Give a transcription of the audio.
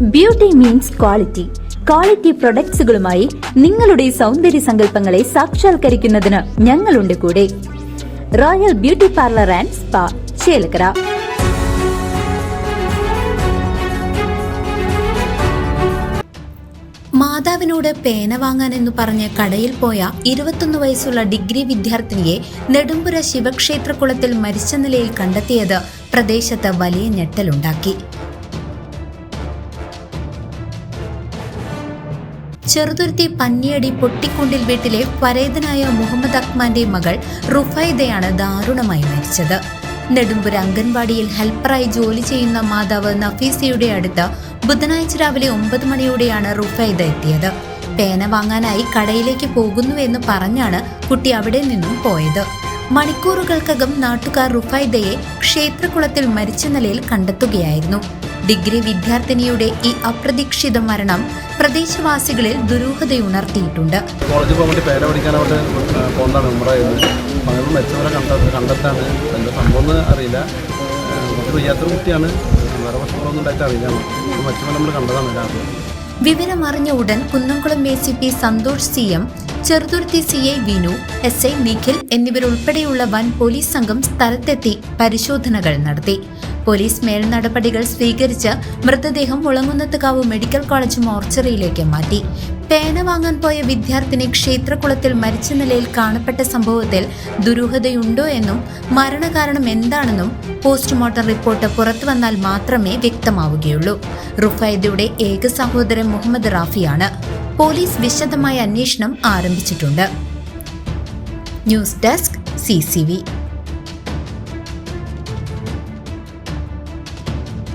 Beauty means quality. Quality പ്രൊഡക്ട്സുകളുമായി നിങ്ങളുടെ സൗന്ദര്യ സങ്കല്പങ്ങളെ സാക്ഷാത്കരിക്കുന്നതിന് ഞങ്ങളുണ്ട് കൂടെ. Royal beauty parlour and spa, Chelakkara. മാതാവിനോട് പേന വാങ്ങാനെന്നു പറഞ്ഞ് കടയിൽ പോയ 21 വയസ്സുള്ള ഡിഗ്രി വിദ്യാർത്ഥിനിയെ നെടുമ്പുര ശിവക്ഷേത്രക്കുളത്തിൽ മരിച്ച നിലയിൽ കണ്ടെത്തിയത് പ്രദേശത്ത് വലിയ ഞെട്ടലുണ്ടാക്കി. ചെറുതുരുത്തി പന്നിയടി പൊട്ടിക്കുണ്ടിൽ വീട്ടിലെ ഫരേദനായ മുഹമ്മദ് അക്മാന്റെ മകൾ റുഫൈദയാണ് ദാരുണമായി മരിച്ചത്. നെടുമ്പുര അംഗൻവാടിയിൽ ഹെൽപ്പറായി ജോലി ചെയ്യുന്ന മാതാവ് നഫീസയുടെ അടുത്ത് ബുധനാഴ്ച രാവിലെ 9 മണിയോടെയാണ് റുഫൈദ എത്തിയത്. പേന വാങ്ങാനായി കടയിലേക്ക് പോകുന്നുവെന്ന് പറഞ്ഞാണ് കുട്ടി അവിടെ നിന്നും പോയത്. മണിക്കൂറുകൾക്കകം നാട്ടുകാർ റുഫൈദയെ ക്ഷേത്രക്കുളത്തിൽ മരിച്ച നിലയിൽ കണ്ടെത്തുകയായിരുന്നു. ഡിഗ്രി വിദ്യാർത്ഥിനിയുടെ ഈ അപ്രതീക്ഷിത മരണം പ്രദേശവാസികളിൽ ദുരൂഹതയുണർത്തിയിട്ടുണ്ട്. കോളേജിൽ പോകാൻ വേണ്ടി പേര പഠിക്കാനായിട്ട് പോകുന്നതാണ് മകൾ മരിച്ചവരെ കണ്ടെത്താണ്. എന്താ സംഭവം അറിയില്ല. വയ്യാത്തൊരു കുട്ടിയാണ്. വേറെ പ്രശ്നങ്ങളൊന്നും ഉണ്ടായിട്ട് അറിയില്ല. മറ്റു നമ്മൾ കണ്ടതാണ് രാവിലെ. വിവരമറിഞ്ഞ ഉടൻ Kunnamkulam ACP Santhosh CM, Cheruthuruthy CI Vinu, SI Nikhil എന്നിവരുൾപ്പെടെയുള്ള വൻ പോലീസ് സംഘം സ്ഥലത്തെത്തി പരിശോധനകൾ നടത്തി. പോലീസ് മേൽനടപടികൾ സ്വീകരിച്ച് മൃതദേഹം മുളങ്ങുന്നത്തുകാവ് മെഡിക്കൽ കോളേജ് മോർച്ചറിയിലേക്ക് മാറ്റി. പേന വാങ്ങാൻ പോയ വിദ്യാർത്ഥിനി ക്ഷേത്രക്കുളത്തിൽ മരിച്ച നിലയിൽ കാണപ്പെട്ട സംഭവത്തിൽ ദുരൂഹതയുണ്ടോ എന്നും മരണകാരണം എന്താണെന്നും പോസ്റ്റ്മോർട്ടം റിപ്പോർട്ട് പുറത്തുവന്നാൽ മാത്രമേ വ്യക്തമാവുകയുള്ളൂ. റുഫൈദയുടെ ഏക സഹോദരൻ മുഹമ്മദ് റാഫിയാണ്. പോലീസ് വിശദമായ അന്വേഷണം ആരംഭിച്ചിട്ടുണ്ട്. News desk CCV.